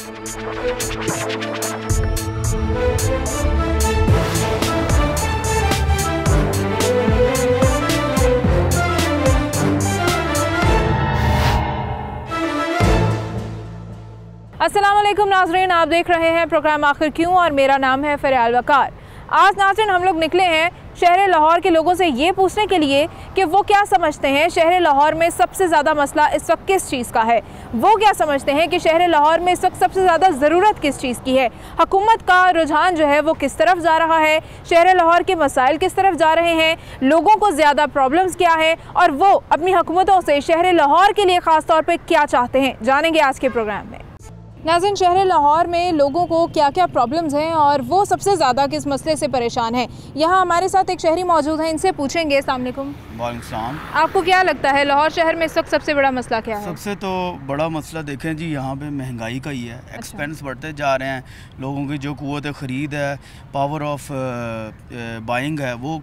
अस्सलाम वालेकुम नाज़रीन, आप देख रहे हैं प्रोग्राम आखिर क्यों और मेरा नाम है फ़रियाल वकार। आज नाज़रीन हम लोग निकले हैं शहर लाहौर के लोगों से ये पूछने के लिए कि वो क्या समझते हैं शहर लाहौर में सबसे ज़्यादा मसला इस वक्त किस चीज़ का है। वो क्या समझते हैं कि शहर लाहौर में इस वक्त सबसे ज़्यादा ज़रूरत किस चीज़ की है। हुकूमत का रुझान जो है वो किस तरफ जा रहा है, शहर लाहौर के मसाइल किस तरफ जा रहे हैं, लोगों को ज़्यादा प्रॉब्लम्स क्या है और वो अपनी हुकूमतों से शहर लाहौर के लिए ख़ास तौर पर क्या चाहते हैं, जानेंगे आज के प्रोग्राम में। नाज़रीन, शहर लाहौर में लोगों को क्या क्या प्रॉब्लम्स हैं और वो सबसे ज़्यादा किस मसले से परेशान हैं, यहाँ हमारे साथ एक शहरी मौजूद हैं, इनसे पूछेंगे। अस्सलाम वालेकुम। वालेकुम। आपको क्या लगता है लाहौर शहर में इस वक्त सबसे बड़ा मसला क्या है? सबसे तो बड़ा मसला देखें जी, यहाँ पे महंगाई का ही है। एक्सपेंस बढ़ते जा रहे हैं, लोगों की जो क़ुव्वत ख़रीद है, पावर ऑफ बाइंग है, वो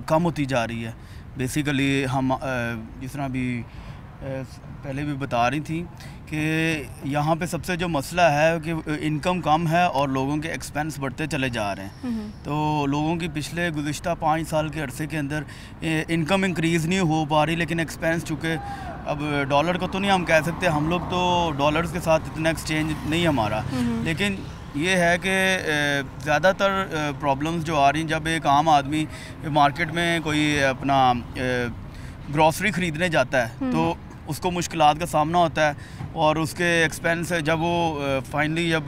कम होती जा रही है। बेसिकली हम जिस तरह भी पहले भी बता रही थी कि यहाँ पे सबसे जो मसला है कि इनकम कम है और लोगों के एक्सपेंस बढ़ते चले जा रहे हैं। तो लोगों की पिछले गुज़िश्ता 5 साल के अरसे के अंदर इनकम इंक्रीज़ नहीं हो पा रही, लेकिन एक्सपेंस चूँकि अब डॉलर को तो नहीं हम कह सकते, हम लोग तो डॉलर्स के साथ इतना एक्सचेंज नहीं हमारा, लेकिन ये है कि ज़्यादातर प्रॉब्लम्स जो आ रही हैं जब एक आम आदमी मार्केट में कोई अपना ग्रॉसरी ख़रीदने जाता है तो उसको मुश्किलात का सामना होता है और उसके एक्सपेंस जब वो फाइनली जब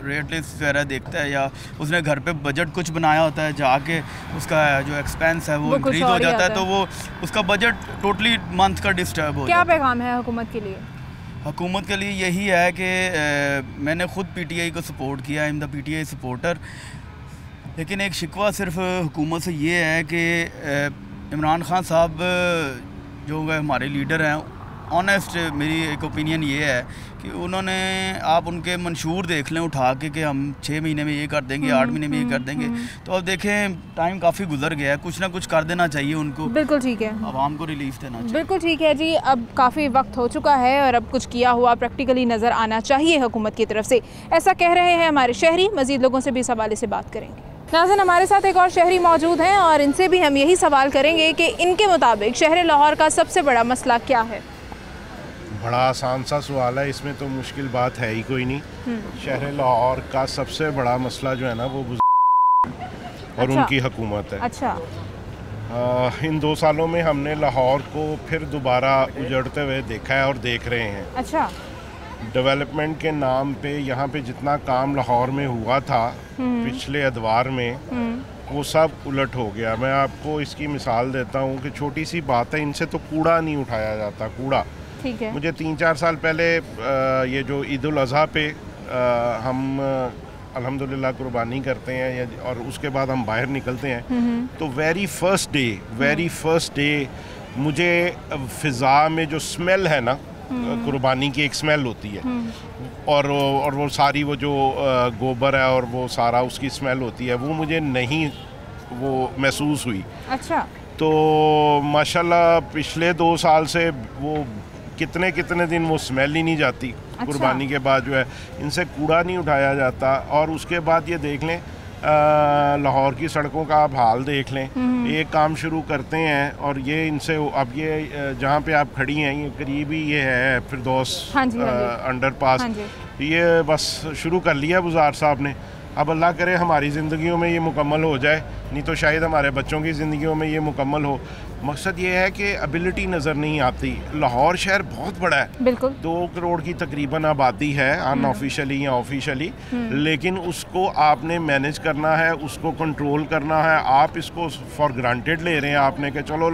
रेट लिस्ट वगैरह देखता है या उसने घर पे बजट कुछ बनाया होता है, जाके उसका जो एक्सपेंस है वो इंक्रीज़ हो जाता है, तो वो उसका बजट टोटली मंथ का डिस्टर्ब हो जाता है। क्या पैगाम है हुकूमत के लिए? हुकूमत के लिए यही है कि मैंने ख़ुद PTI को सपोर्ट किया, I am the PTI supporter, लेकिन एक शिकवा सिर्फ हुकूमत से ये है कि इमरान खान साहब जो हमारे लीडर हैं, ऑनेस्ट मेरी एक ओपिनियन ये है कि उन्होंने, आप उनके मंशूर देख लें उठा के कि हम 6 महीने में ये कर देंगे, 8 महीने में ये कर देंगे, तो अब देखें टाइम काफ़ी गुजर गया है, कुछ ना कुछ कर देना चाहिए उनको। बिल्कुल ठीक है, आवाम को रिलीफ देना चाहिए। बिल्कुल ठीक है जी, अब काफ़ी वक्त हो चुका है और अब कुछ किया हुआ प्रैक्टिकली नज़र आना चाहिए हुकूमत की तरफ से, ऐसा कह रहे हैं हमारे शहरी। मज़ीद लोगों से भी इस हवाले से बात करेंगे। नाज़रीन, हमारे साथ एक और शहरी मौजूद हैं और इनसे भी हम यही सवाल करेंगे कि इनके मुताबिक शहर लाहौर का सबसे बड़ा मसला क्या है। बड़ा आसान सा सवाल है, इसमें तो मुश्किल बात है ही कोई नहीं। शहर लाहौर का सबसे बड़ा मसला जो है ना वो और उनकी हुकूमत है। अच्छा। इन 2 सालों में हमने लाहौर को फिर दोबारा उजड़ते हुए देखा है और देख रहे हैं। अच्छा। डेवलपमेंट के नाम पे यहाँ पे जितना काम लाहौर में हुआ था पिछले अदवार में, वो सब उलट हो गया। मैं आपको इसकी मिसाल देता हूँ कि छोटी सी बात है, इनसे तो कूड़ा नहीं उठाया जाता, कूड़ा। ठीक है। मुझे 3-4 साल पहले ये जो ईद उल अज़हा पे हम अल्हम्दुलिल्लाह कुर्बानी करते हैं और उसके बाद हम बाहर निकलते हैं, तो वेरी फर्स्ट डे मुझे फ़िज़ा में जो स्मेल है ना, कुर्बानी की एक स्मेल होती है और वो सारी वो जो गोबर है और वो सारा उसकी स्मेल होती है, वो मुझे नहीं वो महसूस हुई। अच्छा। तो माशाल्लाह पिछले 2 साल से वो कितने दिन वो स्मेल ही नहीं जाती। अच्छा। कुर्बानी के बाद जो है इनसे कूड़ा नहीं उठाया जाता। और उसके बाद ये देख लें लाहौर की सड़कों का आप हाल देख लें, एक काम शुरू करते हैं और ये इनसे अब ये जहाँ पे आप खड़ी हैं ये करीब ही ये है फिरदौस अंडरपास, ये बस शुरू कर लिया गुज़ार साहब ने। अब अल्लाह करे हमारी ज़िंदगियों में ये मुकम्मल हो जाए, नहीं तो शायद हमारे बच्चों की ज़िंदगियों में ये मुकम्मल हो। मकसद ये है कि एबिलिटी नज़र नहीं आती। लाहौर शहर बहुत बड़ा है, बिल्कुल 2 करोड़ की तकरीबन आबादी है अनऑफिशियली या ऑफिशियली, लेकिन उसको आपने मैनेज करना है, उसको कंट्रोल करना है। आप इसको फॉर ग्रांटेड ले रहे हैं आपने कि चलो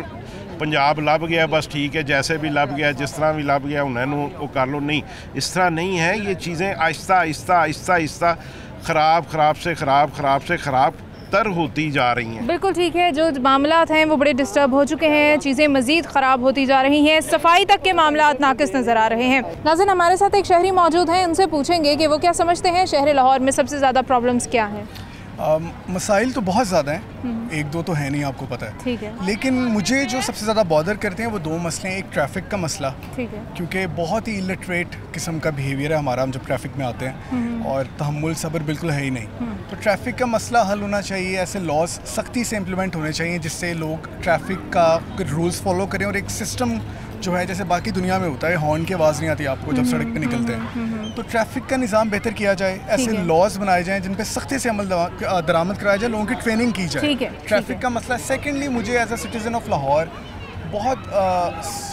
पंजाब लभ गया, बस ठीक है, जैसे भी लभ गया, जिस तरह भी लभ गया उन्होंने वो कर लो। नहीं, इस तरह नहीं है। ये चीज़ें आहिस्ता ख़राब से ख़राब तर होती जा रही हैं। बिल्कुल ठीक है, जो मामलात हैं वो बड़े डिस्टर्ब हो चुके हैं, चीज़ें मज़ीद ख़राब होती जा रही हैं, सफाई तक के मामलात नाक़िस नज़र आ रहे हैं। नाज़रीन, हमारे साथ एक शहरी मौजूद हैं, उनसे पूछेंगे कि वो क्या समझते हैं शहर लाहौर में सबसे ज़्यादा प्रॉब्लम्स क्या हैं। मसाइल तो बहुत ज़्यादा हैं, एक दो तो है नहीं, आपको पता है। ठीक है। लेकिन मुझे जो सबसे ज़्यादा बॉदर करते हैं वो दो मसले हैं। एक ट्रैफिक का मसला, ठीक है, क्योंकि बहुत ही इलिटरेट किस्म का बिहेवियर है हमारा हम जब ट्रैफिक में आते हैं, और तहम्मुल सब्र बिल्कुल है ही नहीं। तो ट्रैफिक का मसला हल होना चाहिए, ऐसे लॉज सख्ती से इम्प्लीमेंट होने चाहिए जिससे लोग ट्रैफिक का रूल्स फॉलो करें, और एक सिस्टम जो है जैसे बाकी दुनिया में होता है, हॉर्न की आवाज़ नहीं आती आपको जब सड़क पे निकलते हैं, तो ट्रैफिक का निज़ाम बेहतर किया जाए, ऐसे लॉज बनाए जाएं जिन पे सख्ती से अमल दरामद कराया जाए, लोगों की ट्रेनिंग की जाए। ट्रैफिक का मसला। सेकेंडली, मुझे as a citizen of Lahore बहुत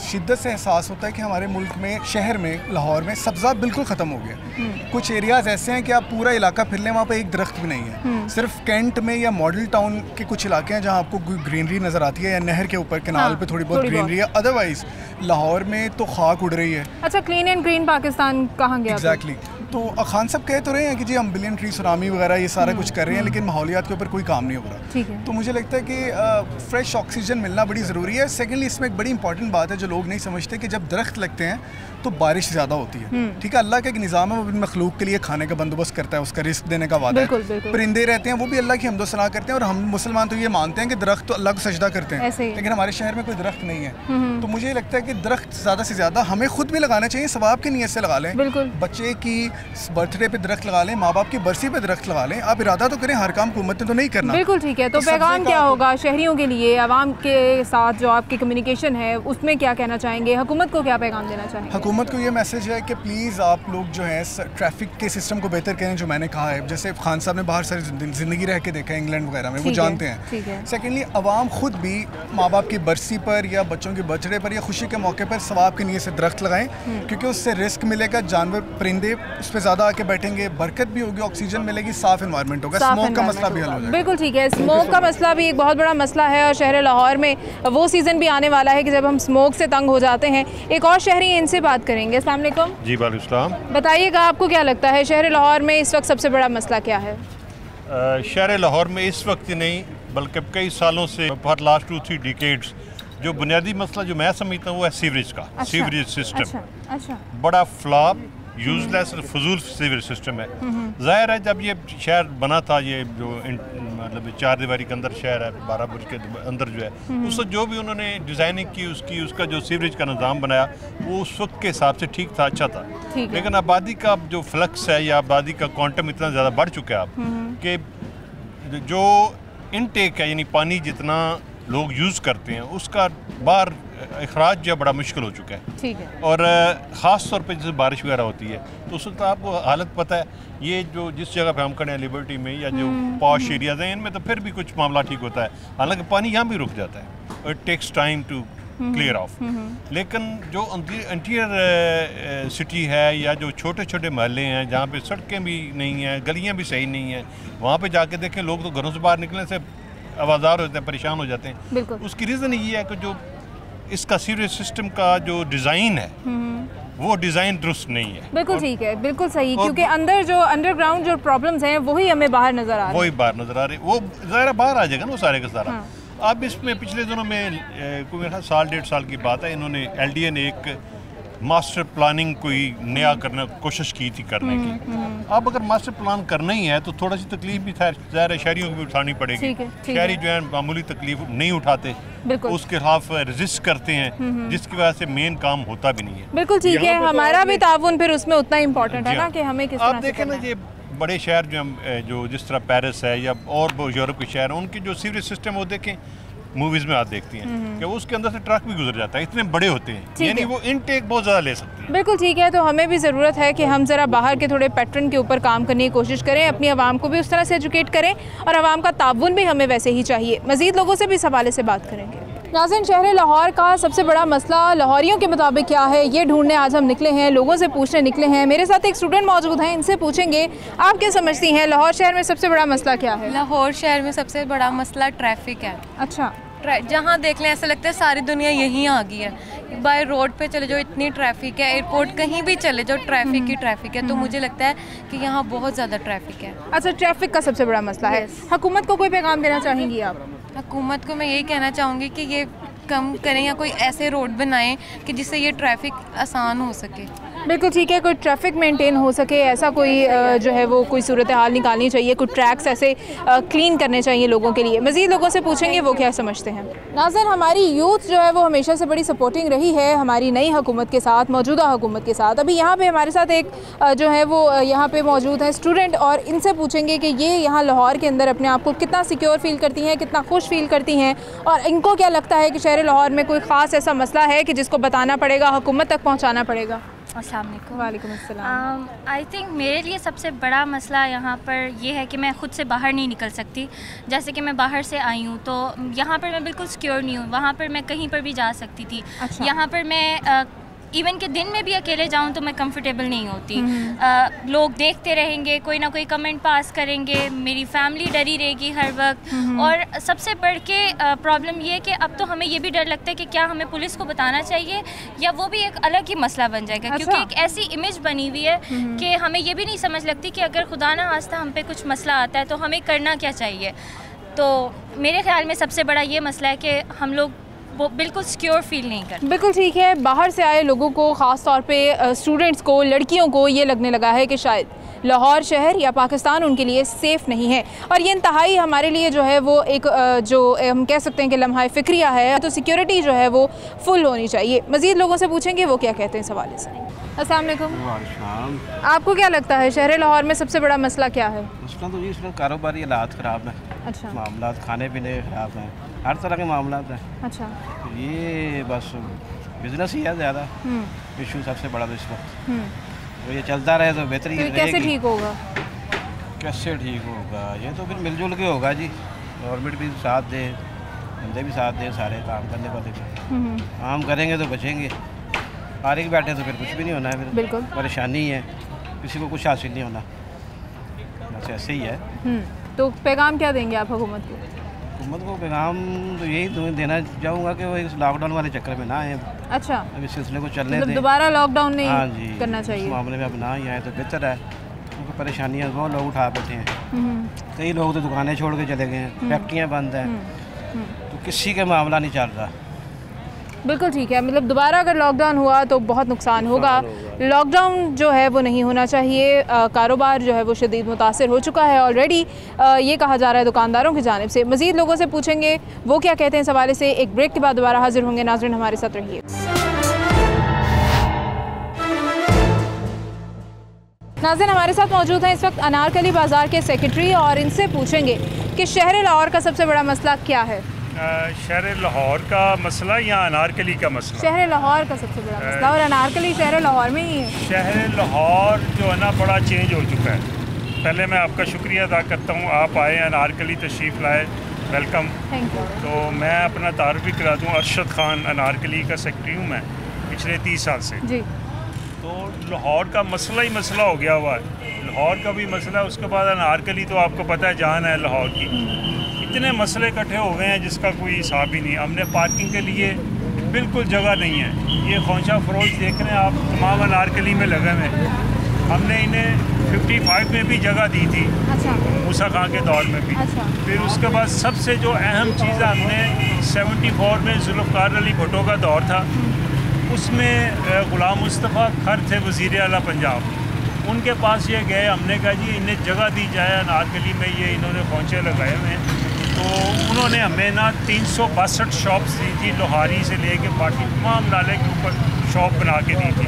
शिद्दत से एहसास होता है कि हमारे मुल्क में, शहर में, लाहौर में सब्ज़ा बिल्कुल ख़त्म हो गया। कुछ एरियाज़ ऐसे हैं कि आप पूरा इलाका फिर लें, वहाँ पे एक दरख्त भी नहीं है। सिर्फ कैंट में या मॉडल टाउन के कुछ इलाके हैं जहाँ आपको ग्रीनरी नज़र आती है, या नहर के ऊपर कैनाल पे थोड़ी बहुत ग्रीनरी है। अदरवाइज लाहौर में तो खाक उड़ रही है। अच्छा, क्लीन एंड ग्रीन पाकिस्तान कहाँ गया? एग्जैक्टली। तो खान साहब कह तो रहे हैं कि जी हम बिलियन ट्री सुनामी वगैरह ये सारा कुछ कर रहे हैं, लेकिन माहौलियात के ऊपर कोई काम नहीं हो रहा। ठीक है। तो मुझे लगता है कि फ्रेश ऑक्सीजन मिलना बड़ी ज़रूरी है। सेकेंडली, इसमें एक बड़ी इंपॉर्टेंट बात है जो लोग नहीं समझते कि जब दरख्त लगते हैं तो बारिश ज़्यादा होती है। ठीक है, अल्लाह का एक निज़ाम है, वो भी मखलूक के लिए खाने का बंदोबस्त करता है, उसका रिस्क देने का वादा है। परिंदे रहते हैं, वो भी अल्लाह की हम्दो-सना करते हैं, और हम मुसलमान तो ये मानते हैं कि दरख्त तो अल्लाह को सजदा करते हैं, लेकिन हमारे शहर में कोई दरख्त नहीं है। तो मुझे लगता है कि दरख्त ज़्यादा से ज़्यादा हमें खुद भी लगाना चाहिए, सवाब की नीयत से लगा लें। बच्चे की बर्थडे पे दरख्त लगा लें, माँ बाप की बरसी पे दरख्त लगा लें। आप इरादा तो करें, हर काम हुकूमत ने तो नहीं करना। बिल्कुल ठीक है। तो पैगाम क्या होगा शहरियों के लिए, आवाम के साथ जो आपकी कम्युनिकेशन है उसमें क्या कहना चाहेंगे? हुकूमत को क्या पैगाम देना चाहेंगे? हुकूमत को ये मैसेज है कि प्लीज़ आप लोग जो है ट्रैफिक के सिस्टम को बेहतर करें, जो मैंने कहा है। जैसे खान साहब ने बाहर सारी ज़िंदगी रह के देखा है इंग्लैंड वगैरह में, वो जानते हैं। सेकेंडली, आवाम खुद भी माँ बाप की बरसी पर या बच्चों की बर्थडे पर या खुशी के मौके पर सवाब की नीयत से दरख्त लगाएं, क्योंकि उससे रिस्क मिलेगा, जानवर परिंदे उस पर ज़्यादा आके बैठेंगे, बरकत भी होगी, ऑक्सीजन मिलेगी, साफ एनवायरनमेंट होगा, स्मोक का मसला भी हल हो जाएगा। बिल्कुल ठीक है। स्मोक का मसला भी एक बहुत बड़ा मसला है, और शहर लाहौर में वो सीज़न भी आने वाला है कि जब हम स्मोक से तंग हो जाते हैं। एक और शहरी है, इनसे बात करेंगे। अस्सलाम वालेकुम जी। वालेकुम। बताइएगा, आपको क्या लगता है शहर लाहौर में इस वक्त सबसे बड़ा मसला क्या है? शहर लाहौर में इस वक्त ही नहीं बल्कि कई सालों से, फॉर लास्ट 2-3 डिकेड्स, जो बुनियादी मसला जो मैं समझता हूँ वो है सीवरेज का। सीवरेज सिस्टम बड़ा फ्लॉप, यूजलेस और फजूल सीवरेज सिस्टम है। जाहिर है जब ये शहर बना था, ये जो मतलब 4 दीवारी के अंदर शहर है, 12 बुर्ज के अंदर जो है, उससे जो भी उन्होंने डिज़ाइनिंग की, उसका जो सीवरेज का निज़ाम बनाया वो उस वक्त के हिसाब से ठीक था, अच्छा था। लेकिन आबादी का जो फ्लक्स है या आबादी का क्वांटम इतना ज़्यादा बढ़ चुका है अब कि जो इनटेक है, यानी पानी जितना लोग यूज़ करते हैं उसका बाहर अखराज जो बड़ा मुश्किल हो चुका है। ठीक है। और ख़ास तौर पे जैसे बारिश वगैरह होती है तो उस वक्त आपको हालत पता है, ये जो जिस जगह पे हम खड़े हैं लिबर्टी में या जो पॉश एरियाज हैं, इनमें तो फिर भी कुछ मामला ठीक होता है, हालांकि पानी यहाँ भी रुक जाता है और it takes time to clear off. लेकिन जो इंटीरियर सिटी है या जो छोटे छोटे महल्ले हैं जहाँ पे सड़कें भी नहीं हैं, गलियाँ भी सही नहीं हैं, वहाँ पे जाके देखें लोग तो घरों से बाहर निकलने से आवाज़ार होते हैं, परेशान हो जाते हैं। उसकी रीज़न ये है कि जो इसका सीवरेज सिस्टम का जो डिज़ाइन है वो डिज़ाइन दुरुस्त नहीं है। बिल्कुल ठीक है, बिल्कुल सही, क्योंकि अंदर जो अंडरग्राउंड जो प्रॉब्लम्स हैं वही हमें बाहर नज़र आ रहे हैं। वही बाहर नज़र आ रही, वो ज़रा बाहर आ जाएगा ना वो सारे का सारा। अब इसमें पिछले दिनों में कोई मेरा 1.5 साल की बात है, इन्होंने LDA ने एक मास्टर प्लानिंग कोई नया करने कोशिश की थी करने की। अब अगर मास्टर प्लान करना ही है तो थोड़ा सी तकलीफ भी ज़ाहिर है शहरियों को भी उठानी पड़ेगी। शहरी जो है मामूली तकलीफ नहीं उठाते, उसके खिलाफ रेजिस्ट करते हैं, जिसकी वजह से मेन काम होता भी नहीं है। बिल्कुल ठीक है, हमारा भी ताउन फिर उसमें उतना इम्पोर्टेंट है ना कि हमें किस तरह आप देखें ना, ये बड़े शहर जो जिस तरह पेरिस है या और यूरोप के शहर, उनकी जो सीवरेज सिस्टम वो देखें, मूवीज़ में आप देखती हैं कि उसके अंदर से ट्रक भी गुजर जाता है, इतने बड़े होते हैं, यानी वो इनटेक बहुत ज़्यादा ले सकती है। बिल्कुल ठीक है, तो हमें भी ज़रूरत है कि हम ज़रा बाहर के थोड़े पैटर्न के ऊपर काम करने की कोशिश करें, अपनी आवाम को भी उस तरह से एजुकेट करें, और आवाम का ताउन भी हमें वैसे ही चाहिए। मज़ीद लोगों से भी इस हवाले से बात करेंगे। नाज़रीन, शहर लाहौर का सबसे बड़ा मसला लाहौरियों के मुताबिक क्या है, ये ढूंढने आज हम निकले हैं, लोगों से पूछने निकले हैं। मेरे साथ एक स्टूडेंट मौजूद हैं, इनसे पूछेंगे आप क्या समझती हैं लाहौर शहर में सबसे बड़ा मसला क्या है? लाहौर शहर में सबसे बड़ा मसला ट्रैफिक है। अच्छा, जहाँ देख लें ऐसा लगता है सारी दुनिया यहीं आ गई है। बाय रोड पे चले जाओ इतनी ट्रैफिक है, एयरपोर्ट कहीं भी चले जाओ ट्रैफिक ही ट्रैफिक है। तो मुझे लगता है कि यहाँ बहुत ज़्यादा ट्रैफिक है। अच्छा, ट्रैफिक का सबसे बड़ा मसला है। हुकूमत को कोई पैगाम देना चाहेंगी आप? हुकूमत को मैं यही कहना चाहूँगी कि ये कम करें या कोई ऐसे रोड बनाएं कि जिससे ये ट्रैफिक आसान हो सके। बिल्कुल ठीक है, कोई ट्रैफिक मेंटेन हो सके ऐसा कोई जो है वो कोई सूरत हाल निकालनी चाहिए, कुछ ट्रैक्स ऐसे क्लीन करने चाहिए लोगों के लिए। मज़ीद लोगों से पूछेंगे वो क्या समझते हैं। नाज़रीन, हमारी यूथ जो है वो हमेशा से बड़ी सपोर्टिंग रही है हमारी नई हुकूमत के साथ, मौजूदा हुकूमत के साथ। अभी यहाँ पे हमारे साथ एक जो है वो यहाँ पे मौजूद है स्टूडेंट, और इनसे पूछेंगे कि ये यहाँ लाहौर के अंदर अपने आप को कितना सिक्योर फील करती हैं, कितना खुश फील करती हैं, और इनको क्या लगता है कि शहर लाहौर में कोई ख़ास ऐसा मसला है कि जिसको बताना पड़ेगा, हुकूमत तक पहुँचाना पड़ेगा। अस्सलाम वालेकुम। वालेकुम अस्सलाम। आई थिंक मेरे लिए सबसे बड़ा मसला यहाँ पर ये है कि मैं ख़ुद से बाहर नहीं निकल सकती। जैसे कि मैं बाहर से आई हूँ तो यहाँ पर मैं बिल्कुल सिक्योर नहीं हूँ। वहाँ पर मैं कहीं पर भी जा सकती थी। अच्छा। यहाँ पर मैं इवन के दिन में भी अकेले जाऊँ तो मैं कंफर्टेबल नहीं होती। लोग देखते रहेंगे, कोई ना कोई कमेंट पास करेंगे, मेरी फैमिली डरी रहेगी हर वक्त। और सबसे बढ़ के प्रॉब्लम ये है कि अब तो हमें ये भी डर लगता है कि क्या हमें पुलिस को बताना चाहिए, या वो भी एक अलग ही मसला बन जाएगा। अच्छा। क्योंकि एक ऐसी इमेज बनी हुई है कि हमें ये भी नहीं समझ लगती कि अगर खुदा ना खास्ता हम पे कुछ मसला आता है तो हमें करना क्या चाहिए। तो मेरे ख्याल में सबसे बड़ा ये मसला है कि हम लोग वो बिल्कुल सिक्योर फील नहीं करते। बिल्कुल ठीक है, बाहर से आए लोगों को, ख़ास तौर पे स्टूडेंट्स को, लड़कियों को ये लगने लगा है कि शायद लाहौर शहर या पाकिस्तान उनके लिए सेफ़ नहीं है, और ये इंतहाई हमारे लिए जो है वो एक जो हम कह सकते हैं कि लम्हा फ़िक्रिया है। तो सिक्योरिटी जो है वो फुल होनी चाहिए। मज़ीद लोगों से पूछेंगे वो क्या कहते हैं इस हवाले से। अस्सलाम वालेकुम। आपको क्या लगता है शहर लाहौर में सबसे बड़ा मसला क्या है? मसला तो ये इसमें कारोबारी हालात ख़राब हैं। अच्छा। मामला खाने पीने ख़राब हैं, हर तरह के मामला हैं। अच्छा। तो ये बस बिजनेस ही है ज़्यादा इशू सबसे बड़ा तो इस वक्त। तो ये चलता रहे तो बेहतरी तो कैसे ठीक होगा? कैसे ठीक होगा? ये तो फिर मिलजुल के होगा जी। गवर्नमेंट भी साथ दे, बंदे भी साथ दे, सारे काम करने वाले भी काम करेंगे तो बचेंगे। फारिग बैठे तो फिर कुछ भी नहीं होना है, फिर बिल्कुल परेशानी है, किसी को कुछ हासिल नहीं होना, बस ऐसे ही है। तो पैगाम क्या देंगे आप हुकूमत को? हुकूमत को पैगाम तो यही देना चाहूँगा कि वो इस लॉकडाउन वाले चक्कर में ना आए। अच्छा। अब इस सिलसिले को चलने मतलब दें। दोबारा लॉकडाउन नहीं हाँ जी, करना इस चाहिए। मामले में अब ना ही आए तो बेहतर है, क्योंकि परेशानियाँ बहुत लोग उठा बैठे हैं। कई लोग तो दुकानें छोड़ के चले गए हैं, फैक्ट्रियाँ बंद हैं, तो किसी का मामला नहीं चल रहा। बिल्कुल ठीक है, मतलब दोबारा अगर लॉकडाउन हुआ तो बहुत नुकसान होगा। लॉकडाउन जो है वो नहीं होना चाहिए। कारोबार जो है वो शदीद मुतासिर हो चुका है ऑलरेडी, ये कहा जा रहा है दुकानदारों की जानिब से। मज़ीद लोगों से पूछेंगे वो क्या कहते हैं इस हवाले से। एक ब्रेक के बाद दोबारा हाजिर होंगे। नाज़रीन हमारे साथ रहिए। नाज़रीन हमारे साथ मौजूद हैं इस वक्त अनारकली बाज़ार के सेक्रेटरी, और इनसे पूछेंगे कि शहर लाहौर का सबसे बड़ा मसला क्या है। शहर लाहौर का मसला या अनारकली का मसला? शहर लाहौर का सबसे बड़ा मसला, और अनारकली शहर लाहौर में ही है। शहर लाहौर जो है ना बड़ा चेंज हो चुका है। पहले मैं आपका शुक्रिया अदा करता हूँ, आप आए, अनारकली तशरीफ़ लाए, वेलकम। Thank you. तो मैं अपना तारुफ भी करा दूँ, अरशद खान अनारकली का सेक्रेटरी हूँ मैं पिछले 30 साल से जी। तो लाहौर का मसला ही मसला हो गया हुआ है। लाहौर का भी मसला, उसके बाद अनारकली तो आपको पता है जान है लाहौर की। इतने मसले इकट्ठे हो गए हैं जिसका कोई हिसाब ही नहीं। हमने पार्किंग के लिए बिल्कुल जगह नहीं है। ये खौंचा फरोश देख रहे हैं आप, तमाम अनारकली में लगे हुए हैं। हमने इन्हें 55 में भी जगह दी थी। अच्छा। मूसा खां के दौर में भी। अच्छा। फिर उसके बाद सबसे जो अहम चीज़ है, हमने 74 में जुल्फ़िकार अली भुट्टो का दौर था, उसमें ग़ुलाम मुस्तफ़ा खर थे वज़ीर आला पंजाब, उनके पास ये गए, हमने कहा जी इन्हें जगह दी जाए अनारकली में, ये इन्होंने खौंचे लगाए हुए हैं। तो उन्होंने हमें ना 362 शॉप्स दी थी, लोहारी से लेके पार्टी तमाम नाले के ऊपर शॉप बना के दी थी।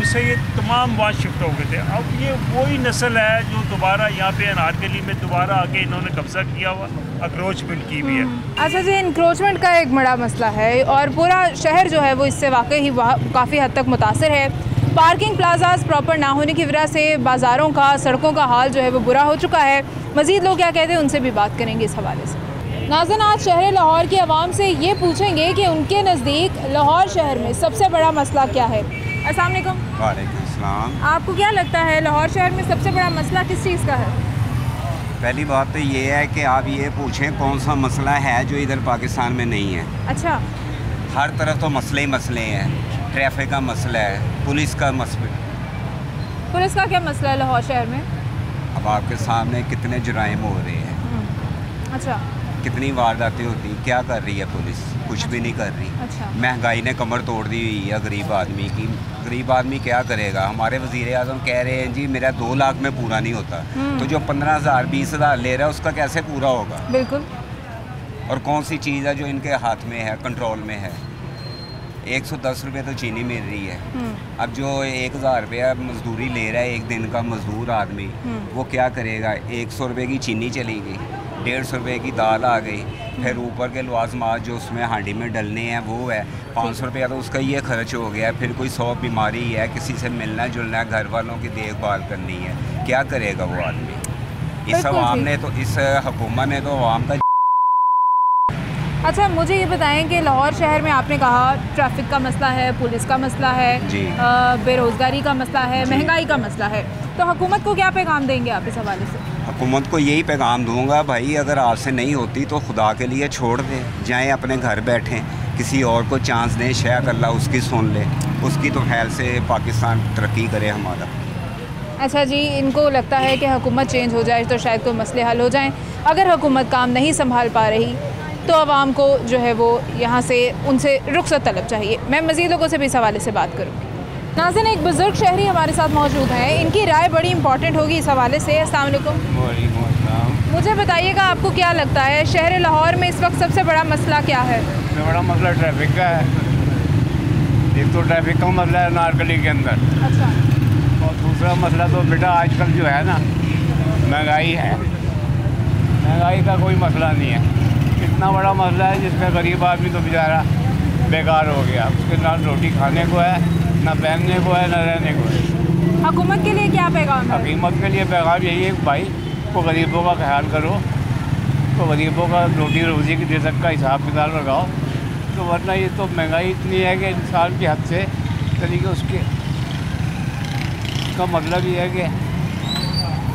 उससे ये तमाम वहाँ शिफ्ट हो गए थे। अब ये वही नस्ल है जो दोबारा यहाँ पे अनारकली में दोबारा आके इन्होंने कब्जा किया हुआ, अक्रोचमेंट की भी है। अच्छा जी, इंक्रोचमेंट का एक बड़ा मसला है, और पूरा शहर जो है वो इससे वाकई ही काफ़ी हद तक मुतासर है। पार्किंग प्लाजाज प्रॉपर ना होने की वजह से बाज़ारों का, सड़कों का हाल जो है वो बुरा हो चुका है। मज़ीद लोग क्या कहते हैं उनसे भी बात करेंगे इस हवाले से। नाज़रीन आज शहर लाहौर के अवाम से ये पूछेंगे कि उनके नज़दीक लाहौर शहर में सबसे बड़ा मसला क्या है। अस्सलाम वालेकुम। वालेकुम सलाम। आपको क्या लगता है लाहौर शहर में सबसे बड़ा मसला किस चीज़ का है? पहली बात तो ये है कि आप ये पूछें कौन सा मसला है जो इधर पाकिस्तान में नहीं है। अच्छा। हर तरफ तो मसले ही मसले हैं। ट्रैफिक का मसला है, पुलिस का मसला। पुलिस का क्या मसला है लाहौर शहर में? अब आपके सामने कितने जुराइम हो रहे हैं। अच्छा। कितनी वारदातें होती, क्या कर रही है पुलिस? कुछ भी नहीं कर रही। अच्छा। महंगाई ने कमर तोड़ दी हुई है गरीब आदमी की। गरीब आदमी क्या करेगा? हमारे वज़ीर आज़म कह रहे हैं जी मेरा 2 लाख में पूरा नहीं होता, तो जो 15,000 20,000 ले रहा है उसका कैसे पूरा होगा? बिल्कुल। और कौन सी चीज़ है जो इनके हाथ में है, कंट्रोल में है? 110 रुपये तो चीनी मिल रही है। अब जो 1,000 रुपया मजदूरी ले रहा है एक दिन का मजदूर आदमी, वो क्या करेगा? 100 रुपये की चीनी चली गई, 150 रुपये की दाल आ गई, फिर ऊपर के लवाजमात जो उसमें हांडी में डलने हैं वो है 500 रुपया, तो उसका ये खर्च हो गया। फिर कोई 100 बीमारी है, किसी से मिलना जुलना है, घर वालों की देखभाल करनी है, क्या करेगा वो आदमी? इस अवाम ने तो, इस हुकूमत ने तो अवाम का। अच्छा, मुझे ये बताएं कि लाहौर शहर में आपने कहा ट्रैफिक का मसला है, पुलिस का मसला है, बेरोज़गारी का मसला है, महंगाई का मसला है, तो हुकूमत को क्या पैगाम देंगे आप इस हवाले से? हुकूमत को यही पैगाम दूंगा, भाई अगर आपसे नहीं होती तो खुदा के लिए छोड़ दें, जाएं अपने घर बैठें, किसी और को चांस दें, शायद अल्लाह उसकी सुन ले, उसकी तो ख्याल से पाकिस्तान तरक्की करे हमारा। अच्छा जी, इनको लगता है कि हुकूमत चेंज हो जाए तो शायद कोई मसले हल हो जाएं। अगर हुकूमत काम नहीं संभाल पा रही तो आवाम को जो है वो यहाँ से उनसे रुखसत तलब चाहिए। मैं मज़ीद लोगों से भी इस हवाले से बात करूँगी। नाज़रीन, एक बुज़ुर्ग शहरी हमारे साथ मौजूद हैं, इनकी राय बड़ी इंपॉर्टेंट होगी इस हवाले से। अस्सलाम वालेकुम। मुझे बताइएगा, आपको क्या लगता है शहर लाहौर में इस वक्त सबसे बड़ा मसला क्या है? सबसे बड़ा मसला ट्रैफिक का है। एक तो ट्रैफिक का मसला है नारकली के अंदर। अच्छा। और दूसरा मसला तो बेटा आजकल जो है ना, महंगाई है। महंगाई का कोई मसला नहीं है, इतना बड़ा मसला है जिसका गरीब आदमी तो बेचारा बेकार हो गया, उसके ना रोटी खाने को है, ना पहनने को है, ना रहने को है। हुकूमत के लिए क्या पैगाम है? हुकूमत के लिए पैगाम यही है कि भाई को गरीबों का ख्याल करो, तो गरीबों का रोटी रोज़ी की रिज़्क़ का हिसाब किताब लगाओ, तो वरना ये तो महंगाई इतनी है कि इंसान की हद से तरीके उसके का मतलब ये है कि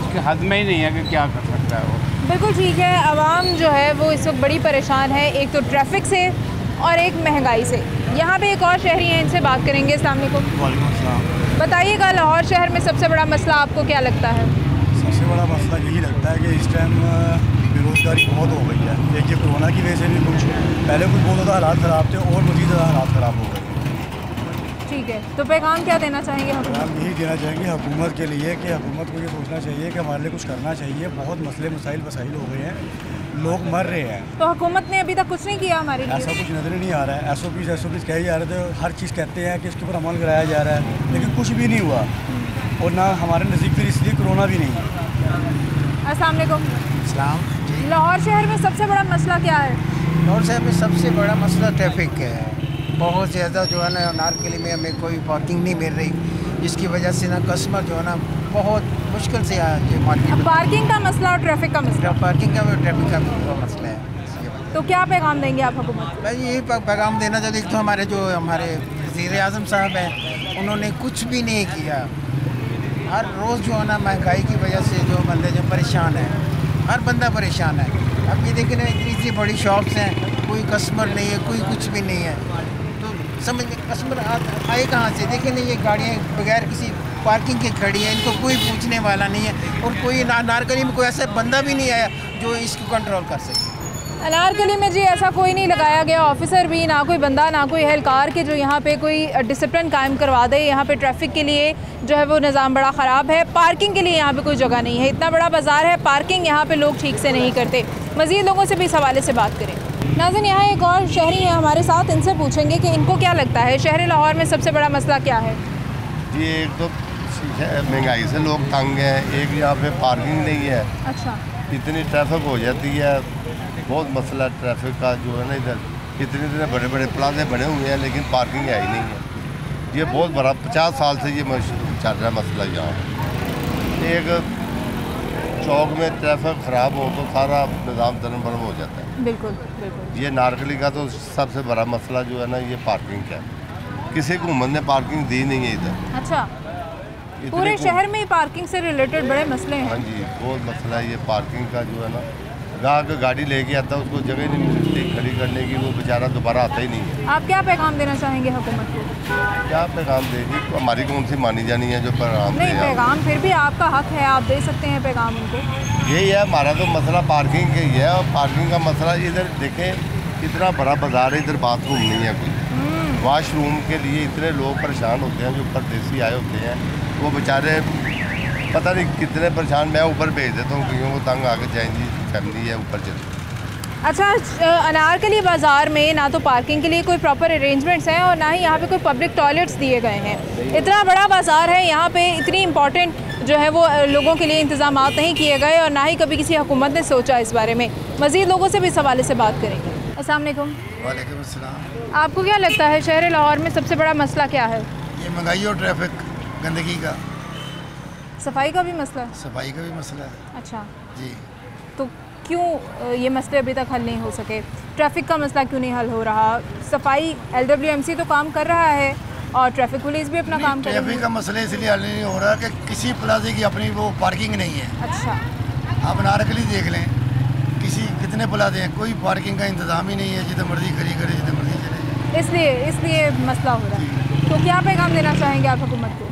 उसके हद में ही नहीं है कि क्या कर सकता है वो। बिल्कुल ठीक है। आवाम जो है वो इस वक्त बड़ी परेशान है, एक तो ट्रैफिक से और एक महंगाई से। यहाँ पे एक और शहरी हैं, इनसे बात करेंगे। अस्सलाम वालेकुम। बताइएगा, लाहौर शहर में सबसे बड़ा मसला आपको क्या लगता है? सबसे बड़ा मसला यही लगता है कि इस टाइम बेरोज़गारी बहुत हो गई है। देखिए, कोरोना की वजह से भी कुछ पहले कुछ बहुत ज़्यादा हालात ख़राब थे और मज़ीद ज़्यादा हालात ख़राब हो गए। ठीक है, तो पैगाम क्या देना चाहेंगे? पैगाम यही देना चाहेंगे हुकूमत के लिए कि हुकूमत को ये सोचना चाहिए कि हमारे लिए कुछ करना चाहिए। बहुत मसले मसाइल हो गए हैं, लोग मर रहे हैं। तो हुकूमत ने अभी तक कुछ नहीं किया हमारे लिए? ऐसा कुछ नज़र ही नहीं आ रहा है। एसओपीज़ कहे जा रहे थे, हर चीज़ कहते हैं कि इसके ऊपर अमल कराया जा रहा है, लेकिन कुछ भी नहीं हुआ। और ना हमारे नज़दीक फिर इसलिए कोरोना भी नहीं है। अस्सलाम वालेकुम। लाहौर शहर में सबसे बड़ा मसला क्या है? लाहौर शहर में सबसे बड़ा मसला ट्रैफिक है। बहुत ज़्यादा जो है ना, नारकली में हमें कोई पार्किंग नहीं मिल रही, जिसकी वजह से ना कस्टमर जो है ना बहुत मुश्किल से मार्केट। पार्किंग का मसला और ट्रैफिक का मसला? पार्किंग का और ट्रैफिक का मसला है। तो क्या पैगाम देंगे आप हुकूमत? मैं यही पैगाम देना चाहती हूँ। तो हमारे वज़ीर आज़म साहब हैं, उन्होंने कुछ भी नहीं किया। हर रोज़ जो है ना महंगाई की वजह से जो बंदे जो परेशान हैं, हर बंदा परेशान है। अब ये देखें ना, इतनी बड़ी शॉप्स हैं, कोई कस्टमर नहीं है, कोई कुछ भी नहीं है, तो समझ कस्टमर आए कहाँ से? देखें ना, ये गाड़ियाँ बगैर किसी पार्किंग की खड़ी है, इनको कोई पूछने वाला नहीं है। और कोई नारकली में कोई ऐसा बंदा भी नहीं आया जो इसको कंट्रोल कर सके। अनारकली में जी ऐसा कोई नहीं लगाया गया ऑफिसर भी, ना कोई बंदा, ना कोई एहलकार के जो यहाँ पे कोई डिसिप्लिन कायम करवा दे। यहाँ पे ट्रैफिक के लिए जो है वो निज़ाम बड़ा ख़राब है, पार्किंग के लिए यहाँ पे कोई जगह नहीं है। इतना बड़ा बाज़ार है, पार्किंग यहाँ पे लोग ठीक से नहीं करते। मज़ीद लोगों से भी इस हवाले से बात करें। नाज़रीन, यहाँ एक और शहरी है हमारे साथ, इनसे पूछेंगे कि इनको क्या लगता है शहर लाहौर में सबसे बड़ा मसला क्या है? जी, एक तो महंगाई से लोग तंग हैं, एक यहाँ पे पार्किंग नहीं है। अच्छा। इतनी ट्रैफिक हो जाती है, बहुत मसला ट्रैफिक का जो है ना। इधर इतने बड़े बड़े प्लाजे बने हुए हैं, लेकिन पार्किंग है ही नहीं है। ये बहुत बड़ा 50 साल से ये चल रहा है मसला यहाँ। एक चौक में ट्रैफिक ख़राब हो तो सारा निज़ाम तरम हो जाता है। बिल्कुल बिल्कुल। ये नारकली का तो सबसे बड़ा मसला जो है ना, ये पार्किंग का है। किसी हुकूमत ने पार्किंग दी नहीं है इधर। अच्छा, पूरे शहर में पार्किंग से रिलेटेड बड़े मसले हैं? हाँ जी, बहुत मसला है ये पार्किंग का जो है ना। गाँव गाड़ी लेके आता है, उसको जगह नहीं मिलती, खड़ी करने की, वो बेचारा दोबारा आता ही नहीं है। आप क्या पैगाम देना चाहेंगे हुकूमत को? क्या पैगाम देगी? तो हमारी कौन सी मानी जानी है जो पैगाम नहीं, पैगाम फिर भी आपका हक है, आप दे सकते हैं पैगाम उनको। यही है हमारा तो मसला पार्किंग का ही है, और पार्किंग का मसला इधर देखें इतना बड़ा बाजार है, इधर बाथरूम नहीं है कोई। वॉशरूम के लिए इतने लोग परेशान होते हैं जो परदेसी आए होते हैं, वो बेचारे पता नहीं कितने परेशान। मैं ऊपर भेज देता हूँ कईयों को, तंग आके जाएंगी फैमिली है ऊपर चले। अच्छा, अनारकली बाज़ार में ना तो पार्किंग के लिए कोई प्रॉपर अरेंजमेंट्स हैं और ना ही यहाँ पे कोई पब्लिक टॉयलेट्स दिए गए हैं। इतना बड़ा बाज़ार है, यहाँ पे इतनी इम्पॉर्टेंट जो है वो लोगों के लिए इंतजाम नहीं किए गए और ना ही कभी किसी हुकूमत ने सोचा इस बारे में। मज़ीद लोगों से भी इस हवाले से बात करेंगे। अस्सलाम वालेकुम। वालेकुम अस्सलाम। आपको क्या लगता है शहर लाहौर में सबसे बड़ा मसला क्या है? ये महंगाई और ट्रैफिक, गंदगी का। सफाई का भी मसला है? सफाई का भी मसला है। अच्छा जी। तो क्यों ये मसले अभी तक हल नहीं हो सके? ट्रैफिक का मसला क्यों नहीं हल हो रहा? सफाई LWMC तो काम कर रहा है और ट्रैफिक पुलिस भी अपना काम कर रही है। ट्रैफिक का मसला इसलिए हल नहीं हो रहा कि किसी प्लाजे की अपनी वो पार्किंग नहीं है। अच्छा। आप नारकली देख लें, कितने प्लाजे हैं, कोई पार्किंग का इंतजाम ही नहीं है, जितने मर्जी खड़ी करे जितने मर्जी चले। इसलिए मसला हो रहा है। तो क्या पैगाम देना चाहेंगे आप हुकूमत को?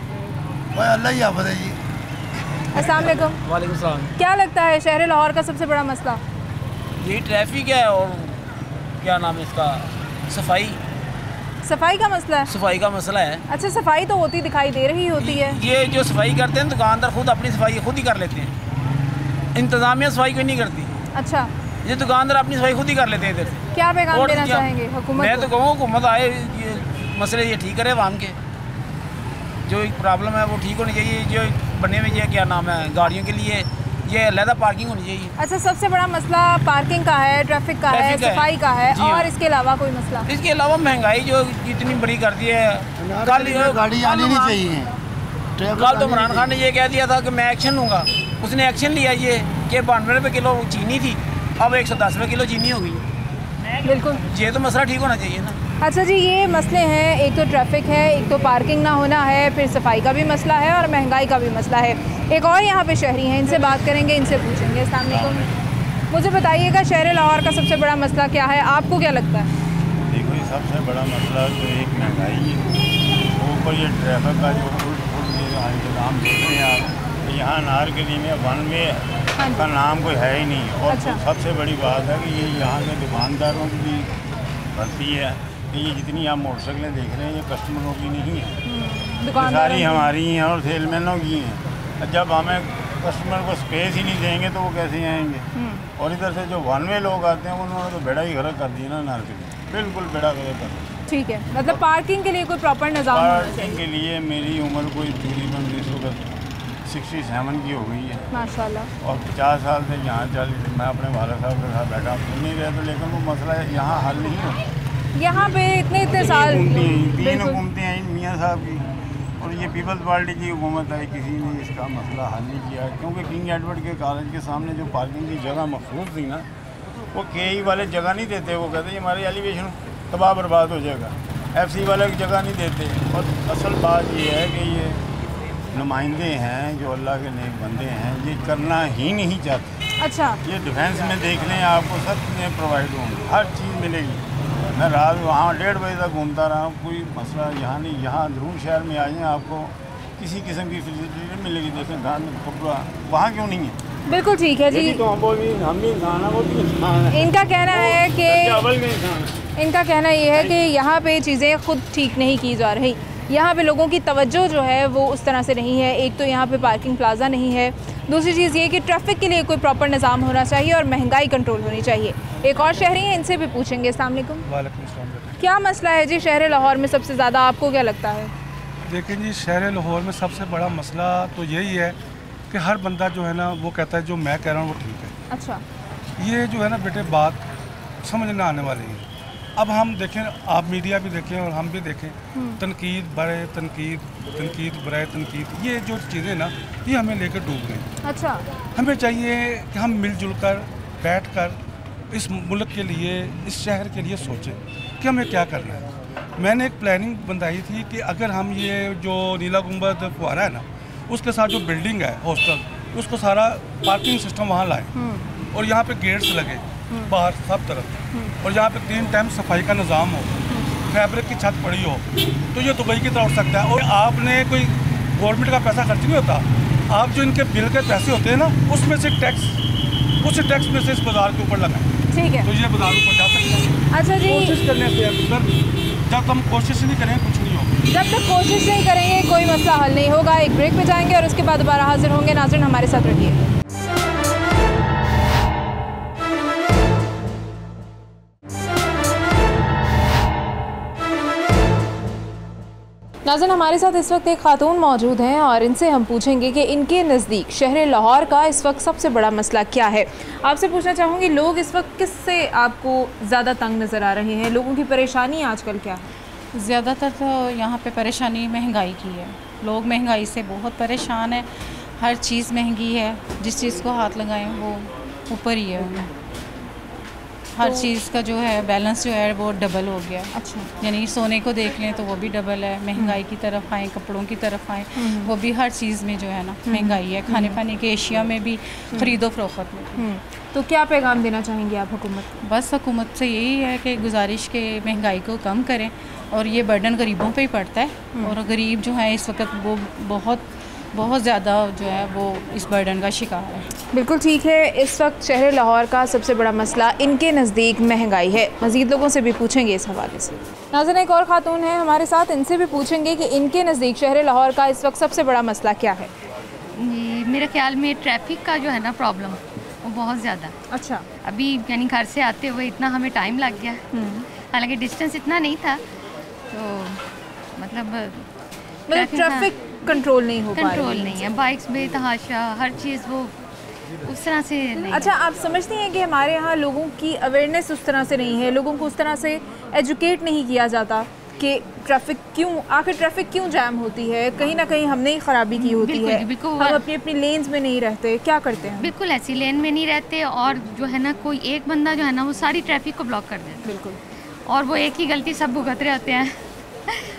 भाई अल्लाह ही हाफ़िज़ है जी। अस्सलाम वालेकुम। वालेकुम सलाम। क्या लगता है शहर लाहौर का सबसे बड़ा मसला? यही ट्रैफिक है और क्या नाम है इसका, सफाई का मसला है। सफाई का मसला है। अच्छा, सफाई तो होती दिखाई दे रही होती है। ये जो सफाई करते हैं दुकानदार खुद अपनी सफाई खुद ही कर लेते हैं, इंतजामिया सफाई कोई नहीं करती। अच्छा, ये दुकानदार अपनी सफाई खुद ही कर लेते हैं इधर से। क्या पैगाम देना चाहेंगे हुकूमत? मैं तो कहूँ हुकूमत आए, ये मसले ये ठीक करे आवाम के, जो प्रॉब्लम है वो ठीक होनी चाहिए। जो बने हुए ये क्या नाम है गाड़ियों के लिए ये अलहदा पार्किंग होनी चाहिए। अच्छा, सबसे बड़ा मसला पार्किंग का है, ट्रैफिक का है, सफाई का है, और इसके अलावा कोई मसला? इसके अलावा महंगाई जो इतनी बड़ी कर दी है। कल गाड़ी आनी नहीं चाहिए। कल तो इमरान खान ने ये कह दिया था कि मैं एक्शन लूँगा, उसने एक्शन लिया ये कि 92 रुपये किलो चीनी थी, अब 110 रुपये किलो चीनी हो गई। बिल्कुल, ये तो मसला ठीक होना चाहिए ना। अच्छा जी, ये मसले हैं, एक तो ट्रैफिक है, एक तो पार्किंग ना होना है, फिर सफाई का भी मसला है और महंगाई का भी मसला है। एक और यहाँ पे शहरी हैं, इनसे बात करेंगे, इनसे पूछेंगे। अस्सलाम वालेकुम। मुझे बताइएगा शहर लाहौर का सबसे बड़ा मसला क्या है, आपको क्या लगता है? देखो, ये सबसे बड़ा मसला तो एक महंगाई है, ऊपर ये ट्रैफिक का जो इंतजाम देख रहे हैं आप, यहाँ नारकली में वन में का नाम कोई है ही नहीं। और अच्छा। सबसे बड़ी बात है कि ये यहाँ के दुकानदारों की भी गलती है कि ये जितनी आप मोटरसाइकिलें देख रहे हैं ये कस्टमरों की नहीं है, सारी हमारी हैं और सेलमैनों की हैं। जब हमें कस्टमर को स्पेस ही नहीं देंगे तो वो कैसे आएंगे? और इधर से जो वन वे लोग आते हैं उन्होंने तो बेड़ा ही गर्क कर दिया ना नारकली, बिल्कुल बेड़ा गर्क कर दिया। ठीक है, मतलब पार्किंग के लिए कोई प्रॉपर निज़ाम होना चाहिए। पार्किंग के लिए मेरी उम्र कोई तकरीबन 67 की हो गई है माशाल्लाह, और 50 साल से यहाँ चल मैं अपने वाला साहब के साथ बैठा सुन नहीं रहे, तो लेकिन वो मसला यहाँ हल नहीं होता। यहाँ पे इतने साल 3 हुकूमतें आई मियाँ साहब की, और ये पीपल्स पार्टी की हुकूमत आई, किसी ने इसका मसला हल नहीं किया। क्योंकि किंग एडवर्ड के कॉलेज के सामने जो पार्किंग की जगह मखसूस थी ना, वो KE वाले जगह नहीं देते, वो कहते हमारी एलिवेशन तबाह बर्बाद हो जाएगा, FC वाले की जगह नहीं देते। और असल बात ये है कि ये नुमाइंदे हैं जो अल्लाह के नेक बंदे हैं, ये करना ही नहीं चाहते। अच्छा, ये डिफेंस में देख लें, आपको सब चीज़ें प्रोवाइड होंगी, हर चीज़ मिलेगी। मैं रात वहाँ 1:30 बजे तक घूमता रहा हूँ, कोई मसला यहाँ नहीं। यहाँ अंदरून शहर में आ जाएँ आपको किसी किस्म की फैसिलिटी नहीं मिलेगी, जैसे धान कपड़ा वहाँ क्यों नहीं है? बिल्कुल ठीक है जी। तो हम भी इंसान हैं, वो भी इंसान है। इनका कहना है कि इनका कहना ये है कि यहाँ पे चीज़ें खुद ठीक नहीं की जा रही, यहाँ पे लोगों की तवज्जो जो है वो उस तरह से नहीं है। एक तो यहाँ पे पार्किंग प्लाजा नहीं है, दूसरी चीज़ ये कि ट्रैफिक के लिए कोई प्रॉपर निज़ाम होना चाहिए और महंगाई कंट्रोल होनी चाहिए। एक और शहरी हैं, इनसे भी पूछेंगे। अस्सलाम वालेकुम। वालेकुम सलाम। क्या मसला है जी शहर लाहौर में सबसे ज़्यादा, आपको क्या लगता है? देखिए जी, शहर लाहौर में सबसे बड़ा मसला तो यही है कि हर बंदा जो है ना वो कहता है जो मैं कह रहा हूँ वो ठीक है। अच्छा, ये जो है ना बेटे बात समझ ना आने वाली है। अब हम देखें, आप मीडिया भी देखें और हम भी देखें, तनकीद बड़े तनकीद बड़े तनकीद, ये जो चीज़ें ना ये हमें लेकर डूब गई। अच्छा, हमें चाहिए कि हम मिलजुल कर बैठ कर इस मुल्क के लिए, इस शहर के लिए सोचें कि हमें क्या करना है। मैंने एक प्लानिंग बनाई थी कि अगर हम ये जो नीला गुंबद फुहारा है ना, उसके साथ जो बिल्डिंग है हॉस्टल, उसको सारा पार्किंग सिस्टम वहाँ लाएं और यहाँ पे गेट्स लगे, बाहर सब तरफ, और यहाँ पे 3 टाइम सफाई का निज़ाम हो, फैब्रिक की छत पड़ी हो, तो ये दुबई की तरह उठ सकता है। और आपने कोई गवर्नमेंट का पैसा खर्च नहीं होता, आप जो इनके बिल के पैसे होते हैं ना, उसमें से टैक्स, उस टैक्स में से इस बाजार के ऊपर लगाएं। ठीक है, तो ये बाजार ऊपर जा सकता है। अच्छा जी, कोशिश करने से सर, जब हम कोशिश नहीं करेंगे कुछ नहीं होगा। जब तक कोशिश नहीं करेंगे कोई मसला हल नहीं होगा। एक ब्रेक पे जाएंगे और उसके बाद दोबारा हाजिर होंगे। नाज़रीन हमारे साथ रहिए। नाज़रीन हमारे साथ इस वक्त एक खातून मौजूद हैं और इनसे हम पूछेंगे कि इनके नज़दीक शहर लाहौर का इस वक्त सबसे बड़ा मसला क्या है। आपसे पूछना चाहूँगी, लोग इस वक्त किससे आपको ज़्यादा तंग नज़र आ रहे हैं? लोगों की परेशानी आजकल क्या है? ज़्यादातर तो यहाँ पे परेशानी महंगाई की है। लोग महंगाई से बहुत परेशान है, हर चीज़ महंगी है, जिस चीज़ को हाथ लगाएं वो ऊपर ही है। हर चीज़ का जो है बैलेंस जो है वो डबल हो गया। अच्छा, यानी सोने को देख लें तो वो भी डबल है, महंगाई की तरफ आए, कपड़ों की तरफ आए, वो भी हर चीज़ में जो है ना महंगाई है। खाने पाने के एशिया में भी, ख़रीदो फरोख्त में। तो क्या पैगाम देना चाहेंगे आप हुकूमत? बस हुकूमत से यही है कि गुजारिश के महंगाई को कम करें, और ये बर्डन गरीबों पे ही पड़ता है, और गरीब जो है इस वक्त वो बहुत ज़्यादा जो है वो इस बर्डन का शिकार है। बिल्कुल ठीक है। इस वक्त शहर लाहौर का सबसे बड़ा मसला इनके नज़दीक महंगाई है। मज़ीद लोगों से भी पूछेंगे इस हवाले से। नाज़रीन एक और ख़ातून है हमारे साथ, इनसे भी पूछेंगे कि इनके नज़दीक शहर लाहौर का इस वक्त सबसे बड़ा मसला क्या है। मेरे ख्याल में ट्रैफिक का जो है ना प्रॉब्लम वो बहुत ज़्यादा। अच्छा, अभी यानी घर से आते हुए इतना हमें टाइम लग गया, हालांकि डिस्टेंस इतना नहीं था, तो मतलब ट्रैफिक कंट्रोल नहीं हो पा रही है। कंट्रोल नहीं है, बाइक्स में तहाशा, हर चीज़ वो उस तरह से नहीं। अच्छा, आप समझती हैं कि हमारे यहाँ लोगों की अवेयरनेस उस तरह से नहीं है, लोगों को उस तरह से एजुकेट नहीं किया जाता कि आखिर ट्रैफिक क्यों जैम होती है? कहीं ना कहीं हमने ही ख़राबी की होती है, हम अपनी अपनी लेन्स में नहीं रहते, क्या करते हैं? बिल्कुल ऐसी लेन में नहीं रहते, और जो है ना कोई एक बंदा जो है ना वो सारी ट्रैफिक को ब्लॉक कर देता है। बिल्कुल, और वो एक ही गलती सब भुगत रहे होते हैं।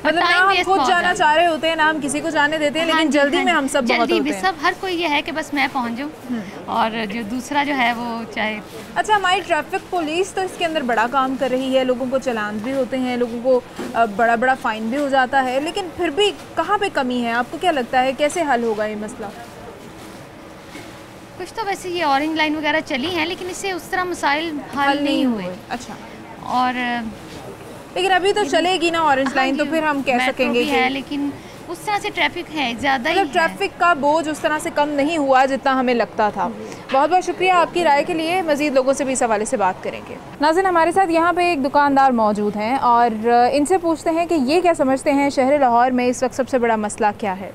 मतलब ना हम खुद जाना चाह रहे होते हैं, ना हम किसी को जाने देते हैं, लेकिन जल्दी में हम सब बहुत होते हैं। सब हर कोई ये है कि बस मैं पहुंच जाऊं, और जो दूसरा जो है वो चाहे। अच्छा, हमारी ट्रैफिक पुलिस तो इसके अंदर बड़ा काम कर रही है, लोगों को चालान भी होते हैं, लोगों को बड़ा बड़ा फ़ाइन भी हो जाता है, लेकिन फिर भी कहाँ पे कमी है? आपको क्या लगता है कैसे हल होगा ये मसला? कुछ तो वैसे ये ऑरेंज लाइन वगैरह चली हैं, लेकिन इससे उस तरह मसाइल हल नहीं हुए। अच्छा, और लेकिन अभी तो चलेगी ना ऑरेंज लाइन, तो फिर हम कह सकेंगे है, लेकिन उस तरह से ट्रैफिक है ज़्यादा ही, ट्रैफिक का बोझ उस तरह से कम नहीं हुआ जितना हमें लगता था। बहुत बहुत शुक्रिया आपकी राय के लिए। मज़ीद लोगों से भी इस हवाले से बात करेंगे। नाज़रीन हमारे साथ यहाँ पे एक दुकानदार मौजूद हैं और इनसे पूछते हैं कि ये क्या समझते हैं शहर लाहौर में इस वक्त सबसे बड़ा मसला क्या है।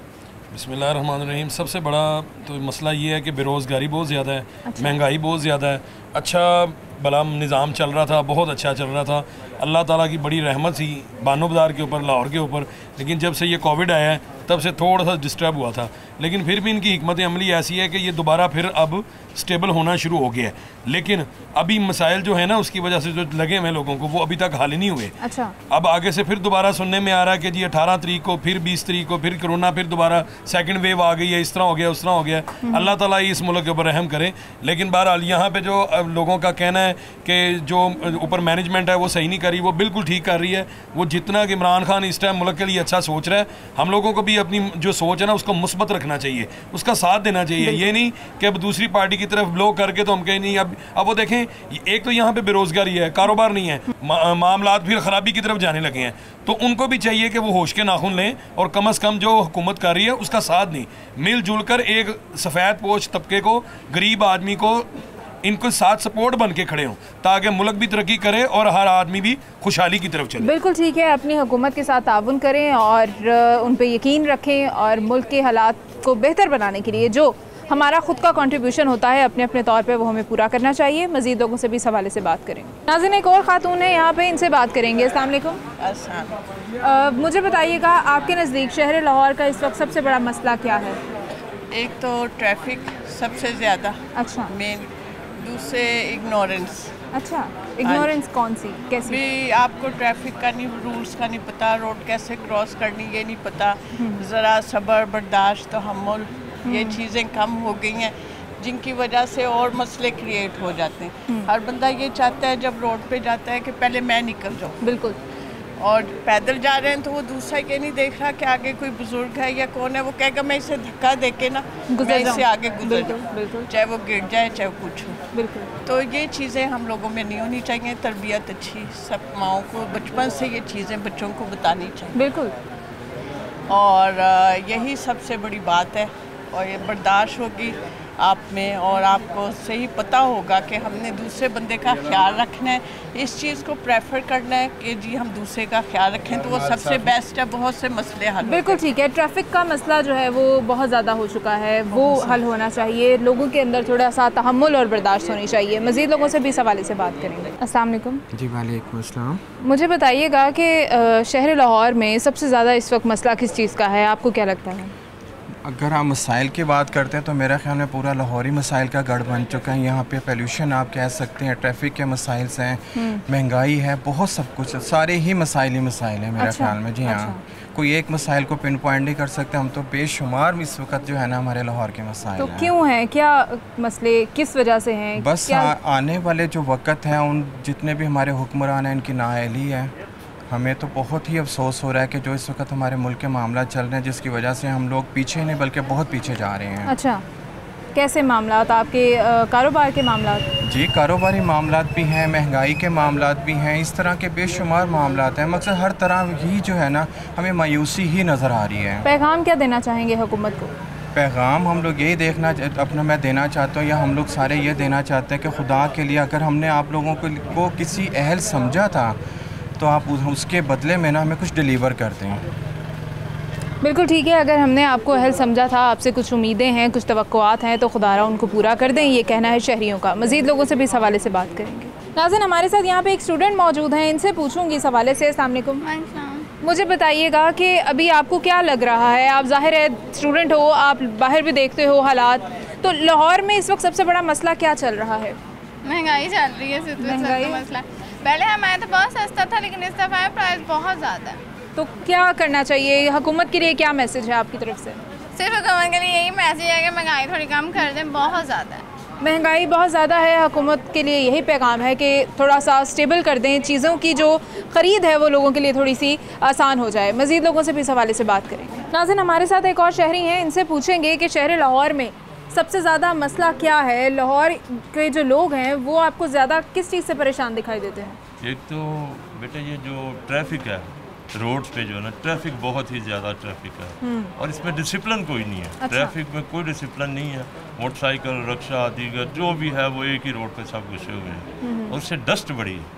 बिस्मिल्लाहिर्रहमानिर्रहीम। सबसे बड़ा तो मसला ये है कि बेरोज़गारी बहुत ज़्यादा है। अच्छा। महंगाई बहुत ज़्यादा है। अच्छा भला निज़ाम चल रहा था, बहुत अच्छा चल रहा था, अल्लाह ताला की बड़ी रहमत थी बानो बाज़ार के ऊपर, लाहौर के ऊपर, लेकिन जब से ये कोविड आया है तब से थोड़ा सा डिस्टर्ब हुआ था, लेकिन फिर भी इनकी हिकमत अमली ऐसी है कि ये दोबारा फिर अब स्टेबल होना शुरू हो गया है, लेकिन अभी मसाइल जो है ना उसकी वजह से जो लगे हुए लोगों को वो अभी तक हल नहीं हुए। अच्छा, अब आगे से फिर दोबारा सुनने में आ रहा है कि जी 18 तारीख को, फिर 20 तारीख को फिर कोरोना, फिर दोबारा सेकंड वेव आ गई है, इस तरह हो गया, उस तरह हो गया। अल्लाह ताला इस मुल्क के ऊपर रहम करे। लेकिन बहरहाल यहाँ पे जो लोगों का कहना है कि जो ऊपर मैनेजमेंट है वो सही नहीं कर रही, वो बिल्कुल ठीक कर रही है। वो जितना कि इमरान खान इस टाइम मुल्क के लिए अच्छा सोच रहा है, हम लोगों को भी अपनी जो सोच है ना उसको मुस्बत रखना चाहिए, उसका साथ देना चाहिए। ये नहीं कि अब दूसरी पार्टी की तरफ ब्लॉक करके तो हम कहें नहीं। अब वो देखें, एक तो यहाँ पे बेरोजगारी है, कारोबार नहीं है, मामलात फिर खराबी की तरफ जाने लगे हैं, तो उनको भी चाहिए कि वो होश के नाखून लें और कम अज़ कम जो हुकूमत कर रही है उसका साथ दें, मिलजुल कर एक सफ़ेद पोश तबके को, गरीब आदमी को, इनको साथ सपोर्ट बन के खड़े हों ताकि मुल्क भी तरक्की करे और हर आदमी भी खुशहाली की तरफ चले। बिल्कुल ठीक है, अपनी हुकूमत के साथ ताउन करें और उन पे यकीन रखें और मुल्क के हालात को बेहतर बनाने के लिए जो हमारा खुद का कंट्रीब्यूशन होता है अपने अपने तौर पे वो हमें पूरा करना चाहिए। मज़ीद लोगों से भी इस हवाले से बात करेंगे। नाज़रीन एक और ख़ातून है यहाँ पे, इनसे बात करेंगे। अस्सलाम वालेकुम। मुझे बताइएगा आपके नज़दीक शहर लाहौर का इस वक्त सबसे बड़ा मसला क्या है? एक तो ट्रैफिक सबसे ज़्यादा, अच्छा, मेन, दूसरे इग्नोरेंस। अच्छा, इग्नोरेंस कौन सी, कैसी? भी आपको ट्रैफिक का नहीं, रूल्स का नहीं पता, रोड कैसे क्रॉस करनी ये नहीं पता, ज़रा सब्र बर्दाश्त तहम्मुल ये चीज़ें कम हो गई हैं। जिनकी वजह से और मसले क्रिएट हो जाते हैं। हर बंदा ये चाहता है जब रोड पे जाता है कि पहले मैं निकल जाऊँ। बिल्कुल। और पैदल जा रहे हैं तो वो दूसरा ये नहीं देख रहा कि आगे कोई बुजुर्ग है या कौन है, वो कहेगा मैं इसे धक्का दे के ना मैं इससे आगे गुजर जाऊँ, चाहे वो गिर जाए चाहे कुछ हो। बिल्कुल। तो ये चीज़ें हम लोगों में नहीं होनी चाहिए। तरबियत अच्छी, सब माओं को बचपन से ये चीज़ें बच्चों को बतानी चाहिए। बिल्कुल। और यही सबसे बड़ी बात है। और ये बर्दाश्त होगी आप में, और आपको सही पता होगा कि हमने दूसरे बंदे का ख्याल रखना है, इस चीज़ को प्रेफर करना है कि जी हम दूसरे का ख्याल रखें, तो वो सबसे बेस्ट है। बहुत से मसले हल। बिल्कुल ठीक है। ट्रैफिक का मसला जो है वो बहुत ज़्यादा हो चुका है, वो हल होना चाहिए। लोगों के अंदर थोड़ा सा तहम्मुल और बर्दाश्त होनी चाहिए। मज़ीद लोगों से भी इस हवाले से बात करेंगे। अस्सलाम वालेकुम। जी वालेकुम अस्सलाम। मुझे बताइएगा कि शहर लाहौर में सबसे ज़्यादा इस वक्त मसला किस चीज़ का है, आपको क्या लगता है? अगर आप मसाइल की बात करते हैं तो मेरा ख्याल में पूरा लाहौर ही मसाइल का गढ़ बन चुका है। यहाँ पे पोल्यूशन आप कह सकते हैं, ट्रैफिक के मसाइल हैं, महंगाई है, बहुत सब कुछ, सारे ही मसाइल है मेरा ख्याल में। जी हाँ, कोई एक मसाइल को पिन पॉइंट नहीं कर सकते हम, तो बेशुमार इस वक्त जो है ना हमारे लाहौर के मसाइल तो क्यों है, क्या मसले किस वजह से हैं? बस आने वाले जो वक्त है उन जितने भी हमारे हुक्मरान हैं इनकी नाअहली है। हमें तो बहुत ही अफसोस हो रहा है कि जो इस वक्त हमारे मुल्क के मामला चल रहे हैं जिसकी वजह से हम लोग पीछे नहीं बल्कि बहुत पीछे जा रहे हैं। अच्छा, कैसे मामलात आपके? कारोबार के मामलात? जी, कारोबारी मामलात भी हैं, महंगाई के मामलात भी हैं, इस तरह के बेशुमार मामलात हैं। मकसद हर तरह ही जो है ना हमें मायूसी ही नज़र आ रही है। पैगाम क्या देना चाहेंगे हुकूमत को? पैगाम हम लोग यही देखना अपना मैं देना चाहता हूँ, या हम लोग सारे ये देना चाहते हैं कि खुदा के लिए अगर हमने आप लोगों को किसी अहल समझा था तो आप उसके बदले में ना हमें कुछ डिलीवर करते हैं। बिल्कुल ठीक है। अगर हमने आपको अहल समझा था, आपसे कुछ उम्मीदें हैं, कुछ तवक्कुआत हैं, तो खुदारा उनको पूरा कर दें, ये कहना है शहरियों का। मज़ीद लोगों से भी इस हवाले से बात करेंगे। नाज़रीन, हमारे साथ यहाँ पे एक स्टूडेंट मौजूद हैं, इनसे पूछूंगी इस हवाले से। अस्सलाम वालेकुम। मुझे बताइएगा कि अभी आपको क्या लग रहा है, आप ज़ाहिर है स्टूडेंट हो, आप बाहर भी देखते हो हालात, तो लाहौर में इस वक्त सबसे बड़ा मसला क्या चल रहा है? महंगाई चल रही है। महंगाई मसला पहले हमारे तो बहुत सस्ता था, लेकिन इस दफ़ा प्राइस बहुत ज़्यादा है। तो क्या करना चाहिए? हुकूमत के लिए क्या मैसेज है आपकी तरफ से? सिर्फ हुकूमत के लिए यही मैसेज है कि महंगाई थोड़ी कम कर दें, बहुत ज़्यादा है। महंगाई बहुत ज़्यादा है, हुकूमत के लिए यही पैगाम है कि थोड़ा सा स्टेबल कर दें, चीज़ों की जो ख़रीद है वो लोगों के लिए थोड़ी सी आसान हो जाए। मज़ीद लोगों से भी इस हवाले से बात करेंगे। नाज़रीन, हमारे साथ एक और शहरी हैं, इनसे पूछेंगे कि शहर लाहौर में सबसे ज़्यादा मसला क्या है? लाहौर के जो लोग हैं वो आपको ज़्यादा किस चीज़ से परेशान दिखाई देते हैं? एक तो बेटा ये जो ट्रैफिक है रोड पे, जो है ना ट्रैफिक बहुत ही ज़्यादा ट्रैफिक है, और इसमें डिसिप्लिन कोई नहीं है। अच्छा। ट्रैफिक में कोई डिसिप्लिन नहीं है। मोटरसाइकिल, रिक्शा, दीगर जो भी है वो एक ही रोड पे सब घुसे हुए हैं, और उससे डस्ट बड़ी है,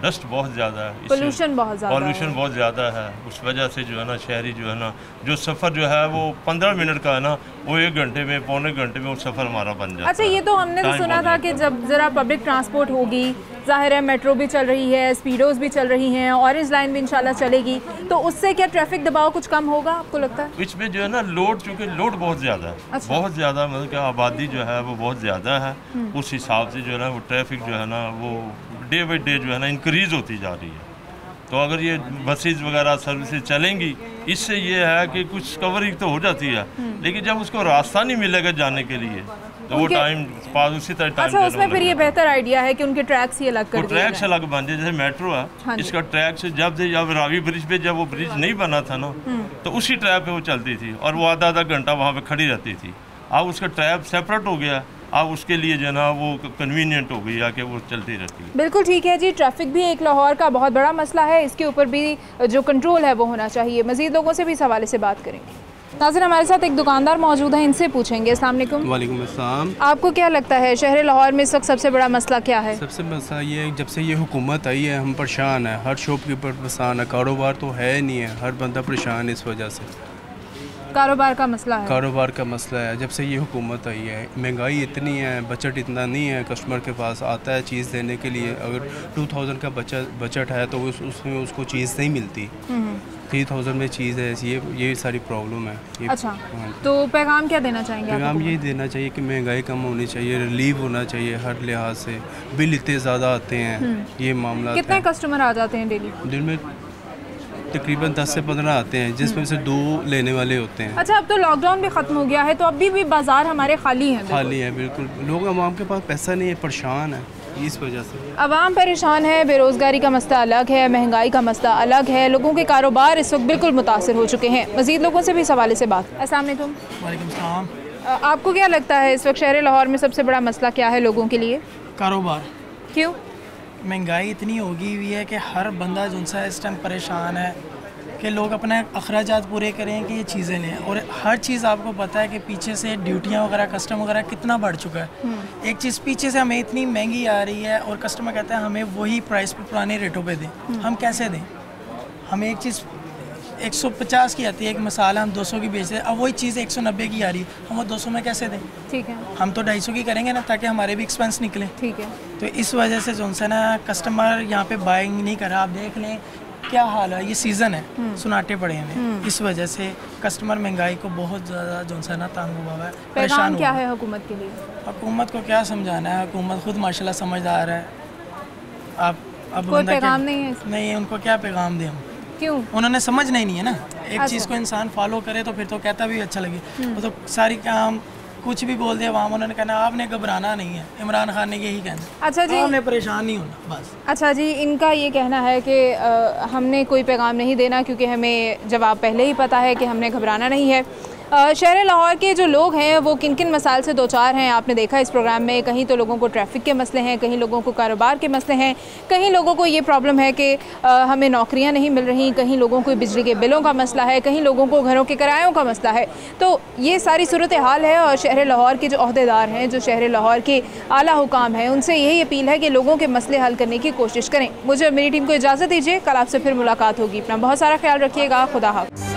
डस्ट बहुत ज़्यादा है, पोल्यूशन बहुत ज़्यादा है। उस वजह से जो है ना शहरी जो है ना, जो सफ़र जो है वो 15 मिनट का है ना, वो 1 घंटे में, पौने घंटे में वो सफ़र हमारा बन जाता है। अच्छा, ये तो हमने तो सुना था कि जब ज़रा पब्लिक ट्रांसपोर्ट होगी, ज़ाहिर है मेट्रो भी चल रही है, स्पीडोज़ भी चल रही हैं, ऑरेंज लाइन भी इंशाल्लाह चलेगी, तो उससे क्या ट्रैफिक दबाव कुछ कम होगा, आपको लगता है? इसमें जो है ना लोड, चूँकि लोड बहुत ज़्यादा है। अच्छा। बहुत ज़्यादा, मतलब कि आबादी जो है वो बहुत ज़्यादा है, उस हिसाब से जो है ना वो ट्रैफिक जो है ना वो डे बाई डे जो है ना इंक्रीज़ होती जा रही है। तो अगर ये बसेस वगैरह सर्विसेज चलेंगी, इससे ये है कि कुछ कवरिंग तो हो जाती है, लेकिन जब उसको रास्ता नहीं मिलेगा जाने के लिए तो वो टाइम पास उसी तरह टाइम। अच्छा, उसमें फिर ये बेहतर आइडिया है कि उनके ट्रैक्स ही अलग कर दिए, ट्रैक्स अलग बन जाए। जैसे मेट्रो है, हाँ, इसका ट्रैक से जब रावी ब्रिज पे जब वो ब्रिज नहीं बना था ना, तो उसी ट्रैक पे वो चलती थी और वो आधा घंटा वहाँ पे खड़ी रहती थी। अब उसका ट्रैक सेपरेट हो गया, अब उसके लिए जो है ना वो कन्वीनियंट हो गई है कि वो चलती रहती है। बिल्कुल ठीक है जी। ट्रैफिक भी एक लाहौर का बहुत बड़ा मसला है, इसके ऊपर भी जो कंट्रोल है वो होना चाहिए। मज़ीद लोगों से भी इस हवाले से बात करेंगे। नाज़रीन, हमारे साथ एक दुकानदार मौजूद है, इनसे पूछेंगे। अस्सलाम वालेकुम। वालेकुम अस्सलाम। आपको क्या लगता है शहर लाहौर में इस वक्त सबसे बड़ा मसला क्या है? सबसे मसला ये है, जब से ये हुकूमत आई है हम परेशान है, हर शॉपकीपर परेशान है, कारोबार तो है नहीं है, हर बंदा परेशान है इस वजह से। कारोबार का मसला है? कारोबार का मसला है, जब से ये हुकूमत आई है। महंगाई इतनी है, बजट इतना नहीं है कस्टमर के पास, आता है चीज़ देने के लिए, अगर 2000 का बजट है तो उसमें उसको चीज़ नहीं मिलती, 3000 में चीज़ है, ये सारी प्रॉब्लम है। अच्छा, तो पैगाम क्या देना चाहेंगे? पैगाम यही देना चाहिए कि महंगाई कम होनी चाहिए, रिलीव होना चाहिए हर लिहाज से। बिल इतने ज़्यादा आते हैं, ये मामला। कितने कस्टमर आ जाते हैं डेली? दिन में तकरीबन 10 से 15 आते हैं, जिसमें से 2 लेने वाले होते हैं। अच्छा, अब तो लॉकडाउन भी ख़त्म हो गया है, तो अभी भी बाज़ार हमारे खाली हैं? खाली है बिल्कुल, लोग आवाम के पास पैसा नहीं है, परेशान है इस वजह से। आवाम परेशान है, बेरोज़गारी का मसला अलग है, महंगाई का मसला अलग है, लोगों के कारोबार इस वक्त बिल्कुल मुतासर हो चुके हैं। मज़ीद लोगों से भी इस हवाले से बात। अस्सलाम वालेकुम। वालेकुम सलाम। आपको क्या लगता है इस वक्त शहर लाहौर में सबसे बड़ा मसला क्या है लोगों के लिए? कारोबार। क्यों? महंगाई इतनी होगी हुई है कि हर बंदा जो सा इस टाइम परेशान है कि लोग अपने अखराजात पूरे करें कि ये चीज़ें लें, और हर चीज़ आपको पता है कि पीछे से ड्यूटियाँ वगैरह कस्टम वगैरह कितना बढ़ चुका है। एक चीज़ पीछे से हमें इतनी महंगी आ रही है और कस्टमर कहता है हमें वही प्राइस पे पुराने रेटों पे दें, हम कैसे दें? हमें एक चीज़ 150 की आती है, एक मसाला हम 200 की बेचते हैं, अब वही चीज़ 190 की आ रही है, हम वो 200 में कैसे दें? ठीक है, हम तो 250 की करेंगे ना, ताकि हमारे भी एक्सपेंस निकले। ठीक है, तो इस वजह से जो है ना कस्टमर यहाँ पे बाइंग नहीं कर रहा। आप देख लें क्या हाल है, ये सीज़न है, सुनाटे पड़े हैं, इस वजह से कस्टमर महंगाई को बहुत ज़्यादा जो है ना तंग हुआ है, परेशान क्या है हुकूमत के लिए? हुकूमत को क्या समझाना है, हुकूमत खुद माशाल्लाह समझदार है। आप अब कोई पैगाम नहीं है? नहीं, उनको क्या पैगाम दें हम? क्यों? उन्होंने समझना ही नहीं है ना। एक अच्छा। चीज़ को इंसान फॉलो करे तो फिर तो कहता भी अच्छा लगे, वो तो सारी काम कुछ भी बोल दे आवाम, उन्होंने कहना आपने घबराना नहीं है, इमरान खान ने यही कहना। अच्छा जी, हमने परेशान नहीं होना बस। अच्छा जी, इनका ये कहना है कि हमने कोई पैगाम नहीं देना क्योंकि हमें जवाब पहले ही पता है कि हमने घबराना नहीं है। शहर लाहौर के जो लोग हैं वो किन किन मसाइल से दो चार हैं आपने देखा इस प्रोग्राम में। कहीं तो लोगों को ट्रैफिक के मसले हैं, कहीं लोगों को कारोबार के मसले हैं, कहीं लोगों को ये प्रॉब्लम है कि हमें नौकरियां नहीं मिल रही, कहीं लोगों को बिजली के बिलों का मसला है, कहीं लोगों को घरों के किरायों का मसला है। तो ये सारी सूरत हाल है और शहर लाहौर के जो अहदेदार हैं, जो शहर लाहौर के आला हुकाम हैं, उनसे यही अपील है कि लोगों के मसले हल करने की कोशिश करें। मुझे मेरी टीम को इजाज़त दीजिए, कल आपसे फिर मुलाकात होगी। अपना बहुत सारा ख्याल रखिएगा। खुदा हाफ़िज़।